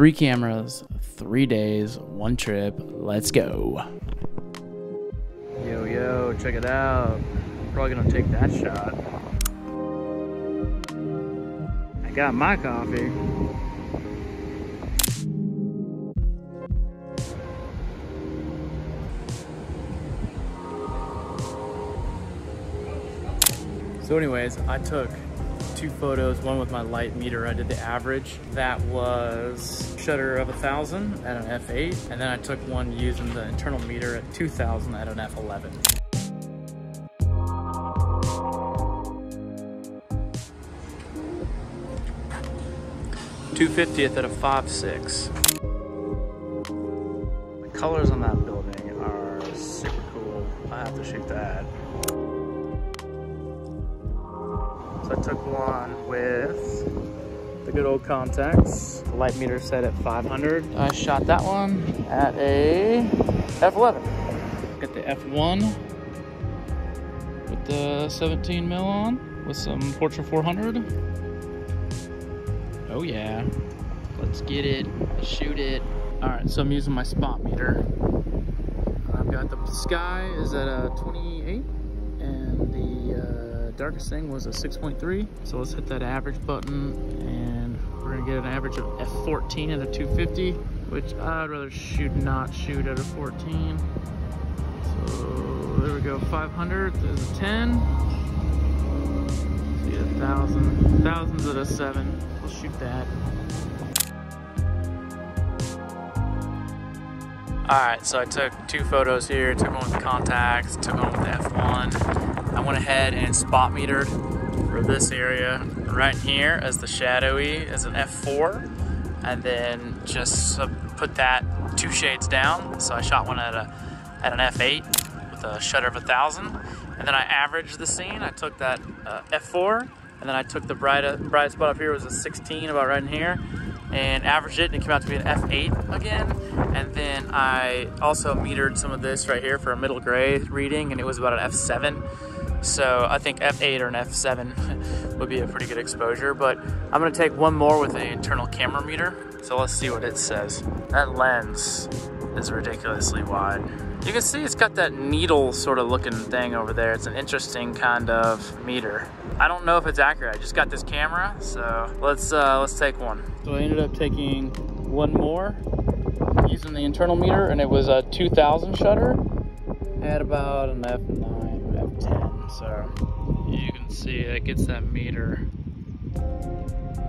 3 cameras, 3 days, 1 trip. Let's go. Yo, check it out. Probably gonna take that shot. I got my coffee. So anyways, I took 2 photos, one with my light meter. I did the average. That was shutter of 1,000 at an f8. And then I took one using the internal meter at 2,000 at an f11. .250th at a 5.6. The colors on that building are super cool. I have to shoot that. So I took one with the good old contax. The light meter set at 500. I shot that one at a f11. Got the f1 with the 17 mil on with some Portra 400. Oh yeah, let's get it, let's shoot it. All right, so I'm using my spot meter. I've got the sky is at a 28 and the darkest thing was a 6.3. So let's hit that average button and we're gonna get an average of f14 at a 250, which I'd rather not shoot at a 14. So there we go, 500 is a 10. See, 1,000, thousands at a 7. Let's shoot that. Alright, so I took 2 photos here, took one with the contacts, took one with the f1. I went ahead and spot metered for this area right here as the shadowy as an f4, and then just put that 2 shades down. So I shot one at an f8 with a shutter of 1,000, and then I averaged the scene. I took that f4, and then I took the brightest spot up here was a 16, about right in here, and averaged it, and it came out to be an f8 again. And then I also metered some of this right here for a middle gray reading, and it was about an f7. So I think f8 or an f7 would be a pretty good exposure, but I'm gonna take one more with the internal camera meter. So let's see what it says. That lens is ridiculously wide. You can see it's got that needle sort of looking thing over there. It's an interesting kind of meter. I don't know if it's accurate. I just got this camera, so let's take one. So I ended up taking one more using the internal meter, and it was a 2,000 shutter at about an f9, f10. So you can see it gets that meter.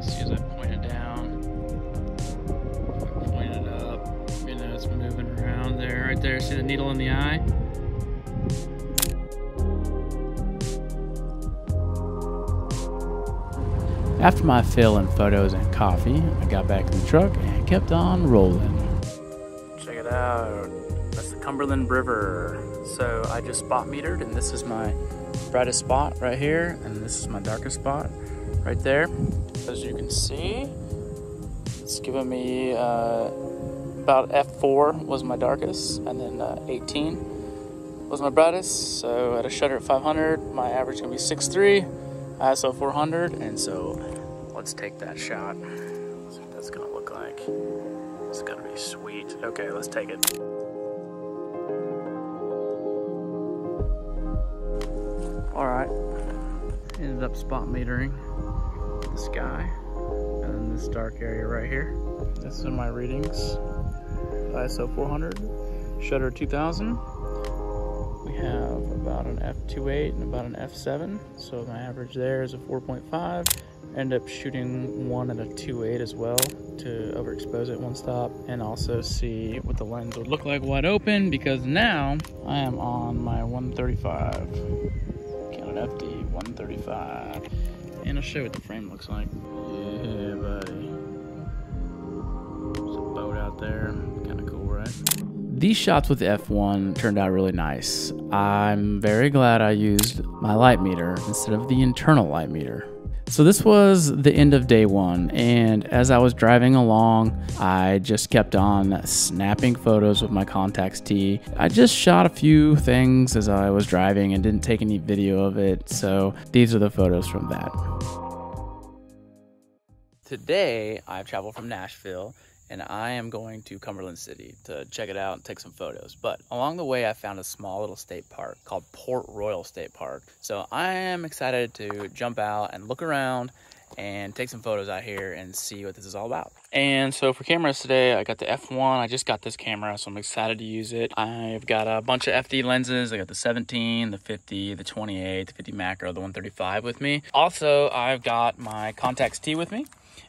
See as I point it down, point it up, you know, it's moving around there, right there. See the needle in the eye? After my fill in photos and coffee, I got back in the truck and kept on rolling. Check it out. That's the Cumberland River. So I just spot metered, and this is my brightest spot right here, and this is my darkest spot right there. As you can see, it's giving me about f4 was my darkest, and then 18 was my brightest. So at a shutter at 500, my average is gonna be 6.3, ISO 400, and so let's take that shot. Let's see what that's gonna look like. It's gonna be sweet. Okay, let's take it. All right, ended up spot metering the sky and then this dark area right here. This are my readings. ISO 400, shutter 2,000. We have about an f2.8 and about an f7. So my average there is a 4.5. End up shooting one at a 2.8 as well to overexpose it one stop, and also see what the lens would look like wide open, because now I am on my 135. Canon FD 135. And I'll show you what the frame looks like. Yeah, buddy. There's a boat out there. Kind of cool, right? These shots with the f1 turned out really nice. I'm very glad I used my light meter instead of the internal light meter. So this was the end of day 1, and as I was driving along, I just kept on snapping photos with my Contax T. I just shot a few things as I was driving and didn't take any video of it, so these are the photos from that. Today, I've traveled from Nashville, and I am going to Cumberland City to check it out and take some photos. But along the way, I found a small little state park called Port Royal State Park. So I am excited to jump out and look around and take some photos out here and see what this is all about. And so for cameras today, I got the F1. I just got this camera, so I'm excited to use it. I've got a bunch of FD lenses. I got the 17, the 50, the 28, the 50 macro, the 135 with me. Also, I've got my Contax T with me.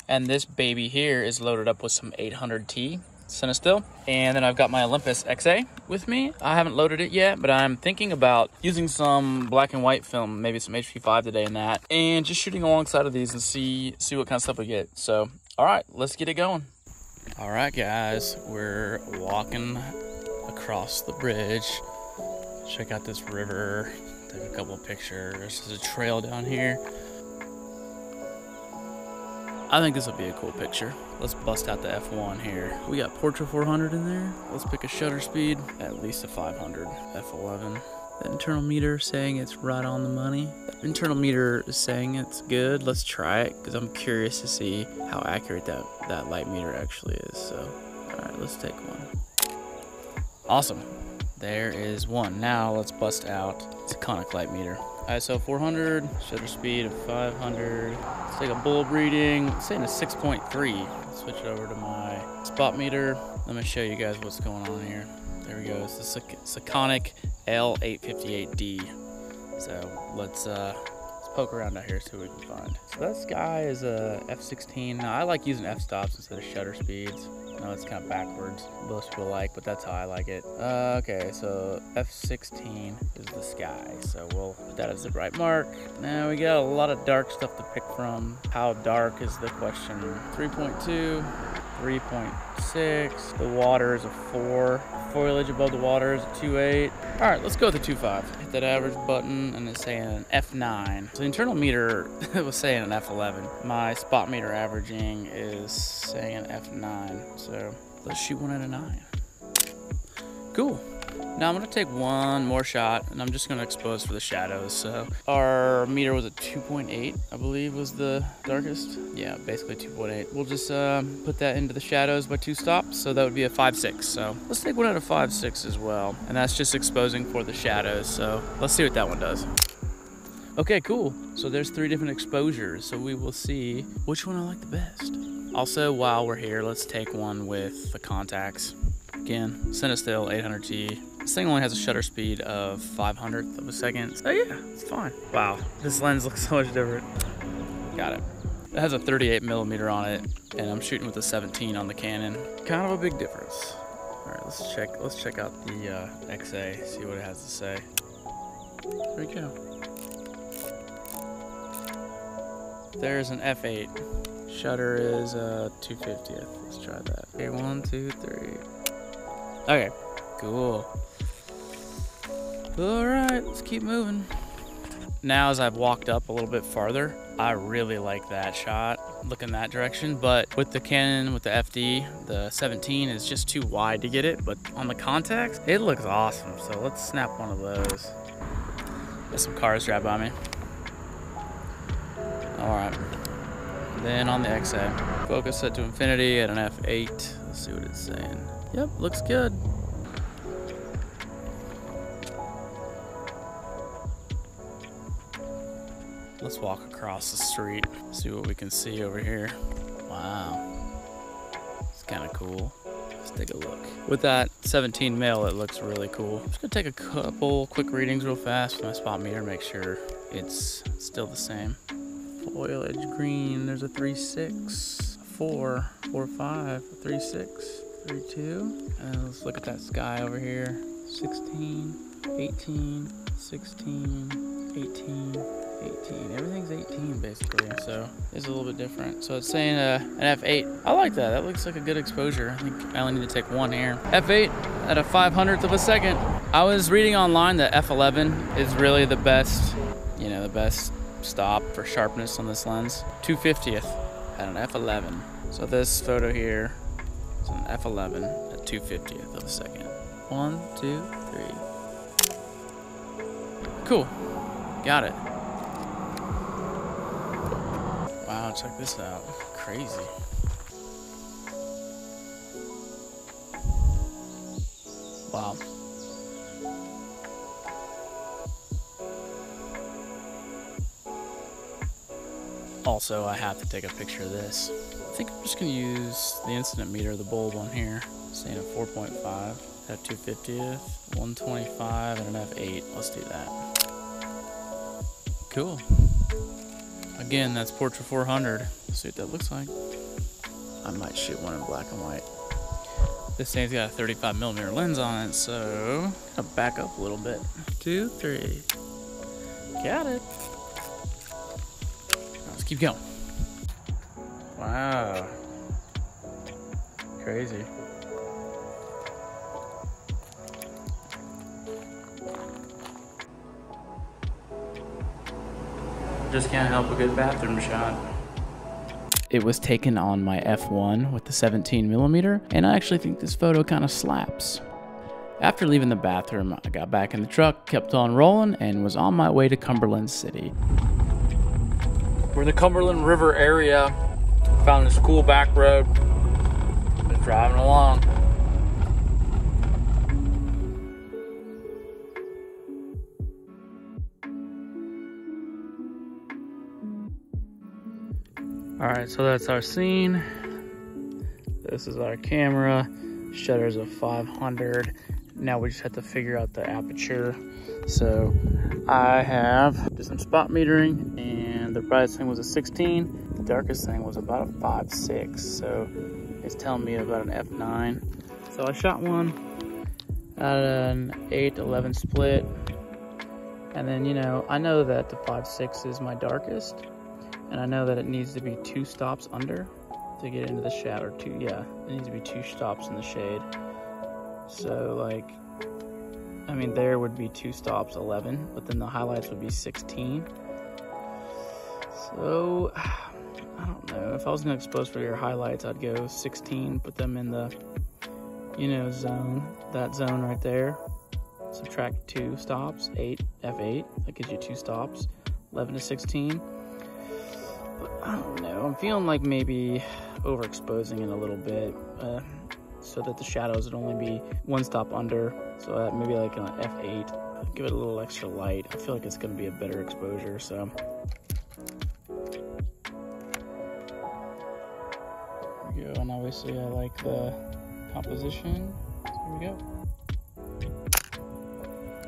And this baby here is loaded up with some 800T cinestill. And then I've got my Olympus XA with me. I haven't loaded it yet, but I'm thinking about using some black and white film, maybe some HP5 today in that, and just shooting alongside of these and see what kind of stuff we get. So, all right, let's get it going. All right, guys, we're walking across the bridge. Check out this river, take a couple of pictures. There's a trail down here. I think this will be a cool picture. Let's bust out the F1 here. We got Portra 400 in there. Let's pick a shutter speed, at least a 500. F11. The internal meter saying it's right on the money. The internal meter is saying it's good. Let's try it, because I'm curious to see how accurate that light meter actually is. So, all right, let's take one. Awesome. There is one. Now let's bust out it's a conic light meter. ISO 400, shutter speed of 500. Let's take a bulb reading, it's saying a 6.3. Switch it over to my spot meter. Let me show you guys what's going on here. There we go, it's the conic L858D. So let's poke around out here, see what we can find. So that sky is a F16. Now I like using f-stops instead of shutter speeds. I know it's kind of backwards, most people like, but that's how I like it. Okay, so F16 is the sky, so we'll put that as the right mark. Now we got a lot of dark stuff to pick from. How dark is the question? 3.2, 3.6, the water is a 4, foliage above the water is a 2.8. All right, let's go with the 2.5. Hit that average button, and it's saying an F9. So the internal meter was saying an F11. My spot meter averaging is saying an F9. So let's shoot one at a 9. Cool. Now I'm gonna take one more shot, and I'm just gonna expose for the shadows. So our meter was at 2.8, I believe was the darkest. Yeah, basically 2.8. We'll just put that into the shadows by 2 stops, so that would be a 5.6. So let's take one at a 5.6 as well, and that's just exposing for the shadows. So let's see what that one does. Okay, cool. So there's 3 different exposures, so we will see which one I like the best. Also, while we're here, let's take one with the Contax. Again, cinestill 800T. This thing only has a shutter speed of 500th of a second. So yeah, it's fine. Wow, this lens looks so much different. Got it. It has a 38mm on it, and I'm shooting with a 17 on the Canon. Kind of a big difference. All right, let's check out the XA, see what it has to say. There we go. There's an F8. Shutter is 2/50th. Let's try that. Okay, 1, 2, 3. Okay, cool. All right, let's keep moving. Now, as I've walked up a little bit farther, I really like that shot, look in that direction, but with the Canon, with the FD, the 17 is just too wide to get it, but on the Contax, it looks awesome, so let's snap one of those. Got some cars drive by me. All right, then on the XA, focus set to infinity at an F8. Let's see what it's saying. Yep, looks good. Let's walk across the street, see what we can see over here. Wow, it's kind of cool. Let's take a look. With that 17 mil, it looks really cool. I'm just gonna take a couple quick readings real fast with my spot meter, make sure it's still the same. Foliage green, there's a 3.6, 4, 4.5, 3.6, 3.2. And let's look at that sky over here. 16, 18, 16, 18, 18. Everything's 18 basically, so it's a little bit different. So it's saying an F8. I like that. That looks like a good exposure. I think I only need to take one here. F8 at a 500th of a second. I was reading online that F11 is really the best, you know, the best stop for sharpness on this lens. 2/50th at an F11. So this photo here is an F11 at 2/50th of a second. 1, 2, 3. Cool. Got it. Wow, check this out. Crazy. Wow. Also, I have to take a picture of this. I think I'm just gonna use the incident meter, the bold one here, saying a 4.5, f250th, 125, and an f8. Let's do that. Cool. Again, that's Portra 400. Let's see what that looks like. I might shoot one in black and white. This thing's got a 35mm lens on it, so I'll back up a little bit. 2, 3. Got it. Let's keep going. Wow. Crazy. Just can't help a good bathroom shot. It was taken on my f1 with the 17mm, and I actually think this photo kind of slaps. After leaving the bathroom, I got back in the truck, kept on rolling, and was on my way to Cumberland City. We're in the Cumberland River area. Found this cool back road. Been driving along. Alright, so that's our scene. This is our camera. Shutter's a 500. Now we just have to figure out the aperture. So I have just some spot metering, and the brightest thing was a 16. The darkest thing was about a 5.6. So it's telling me about an f9. So I shot one at an 8-11 split. And then, you know, I know that the 5.6 is my darkest. And I know that it needs to be 2 stops under to get into the shadow. It needs to be 2 stops in the shade. So like, I mean, there would be 2 stops, 11, but then the highlights would be 16. So, I don't know. If I was gonna expose for your highlights, I'd go 16, put them in the, you know, zone, that zone right there. Subtract 2 stops, 8, f8, that gives you 2 stops, 11 to 16. I don't know, I'm feeling like maybe overexposing it a little bit, so that the shadows would only be 1 stop under, so that maybe like an f8, give it a little extra light. I feel like it's going to be a better exposure, so. There we go, and obviously I like the composition, so here we go.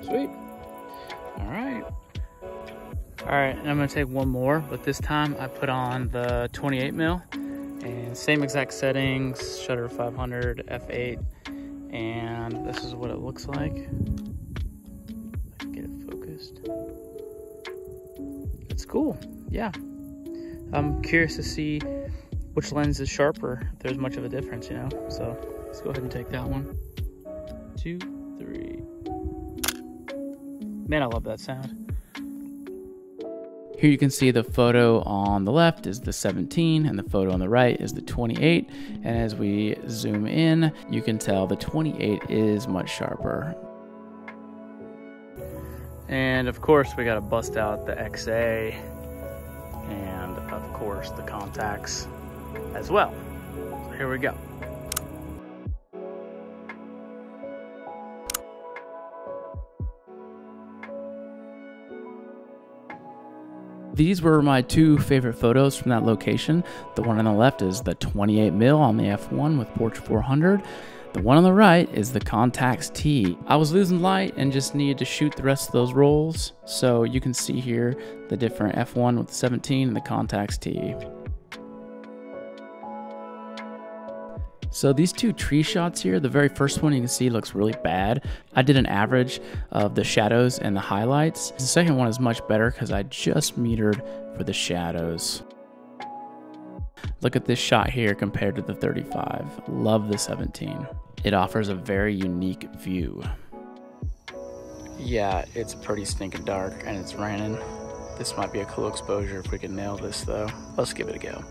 Sweet. Alright. Alright, and I'm going to take one more, but this time I put on the 28mm, and same exact settings, shutter 500, f8, and this is what it looks like. I can get it focused. It's cool, yeah. I'm curious to see which lens is sharper, if there's much of a difference, you know? So let's go ahead and take that one. 2, 3. Man, I love that sound. Here you can see the photo on the left is the 17 and the photo on the right is the 28. And as we zoom in, you can tell the 28 is much sharper. And of course, we got to bust out the XA and of course the contacts as well. So here we go. These were my 2 favorite photos from that location. The one on the left is the 28mm on the f1 with Portra 400. The one on the right is the Contax T. I was losing light and just needed to shoot the rest of those rolls. So you can see here the different f1 with the 17 and the Contax T. So these 2 tree shots here, the very first one you can see looks really bad. I did an average of the shadows and the highlights. The second one is much better because I just metered for the shadows. Look at this shot here compared to the 35. Love the 17. It offers a very unique view. Yeah, it's pretty stinking dark and it's raining. This might be a cool exposure if we can nail this though. Let's give it a go.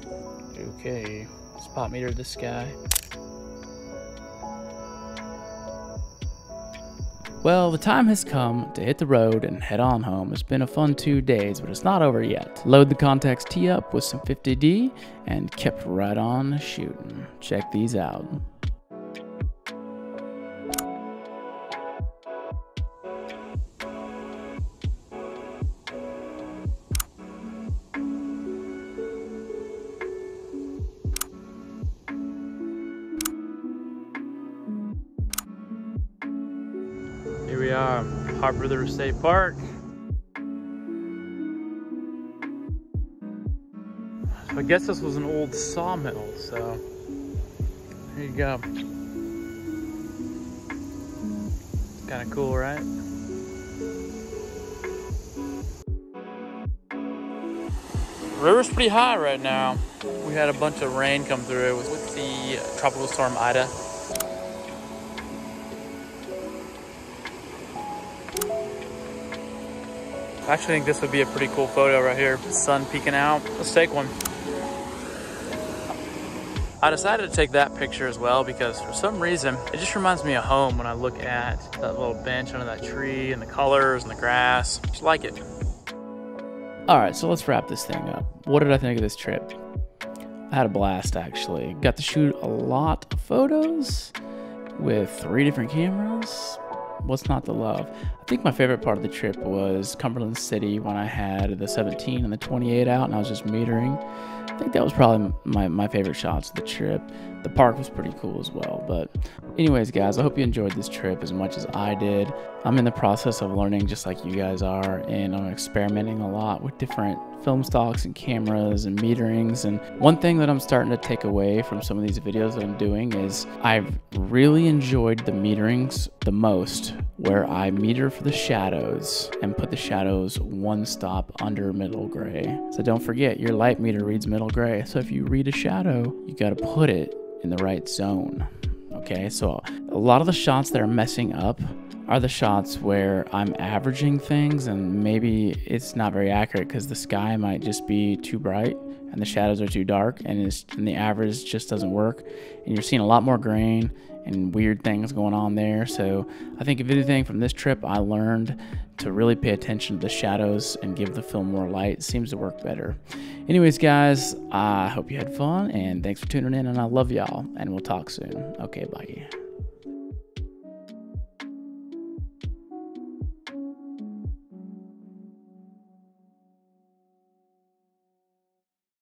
Okay, spot meter this guy. Well, the time has come to hit the road and head on home. It's been a fun 2 days, but it's not over yet. Load the Contax T up with some 50D and kept right on shooting. Check these out. are, Harbor River State Park. So I guess this was an old sawmill, so there you go. Kind of cool, right? River's pretty high right now. We had a bunch of rain come through with the tropical storm Ida. I actually think this would be a pretty cool photo right here. Sun peeking out. Let's take one. I decided to take that picture as well because for some reason, it just reminds me of home when I look at that little bench under that tree and the colors and the grass. Just like it. All right, so let's wrap this thing up. What did I think of this trip? I had a blast, actually. Got to shoot a lot of photos with 3 different cameras. What's not to love? I think my favorite part of the trip was Cumberland City when I had the 17 and the 28 out and I was just metering. I think that was probably my favorite shots of the trip. The park was pretty cool as well. But anyways, guys, I hope you enjoyed this trip as much as I did. I'm in the process of learning just like you guys are, and I'm experimenting a lot with different film stocks and cameras and meterings. And one thing that I'm starting to take away from some of these videos that I'm doing is I've really enjoyed the meterings the most where I meter for the shadows and put the shadows one stop under middle gray. So don't forget, your light meter reads middle gray. So if you read a shadow, you got to put it in the right zone. Okay, so a lot of the shots that are messing up are the shots where I'm averaging things and maybe it's not very accurate because the sky might just be too bright and the shadows are too dark and the average just doesn't work, and you're seeing a lot more grain and weird things going on there. So I think if anything from this trip, I learned to really pay attention to the shadows and give the film more light. It seems to work better. Anyways, guys, I hope you had fun and thanks for tuning in, and I love y'all, and we'll talk soon. Okay, bye.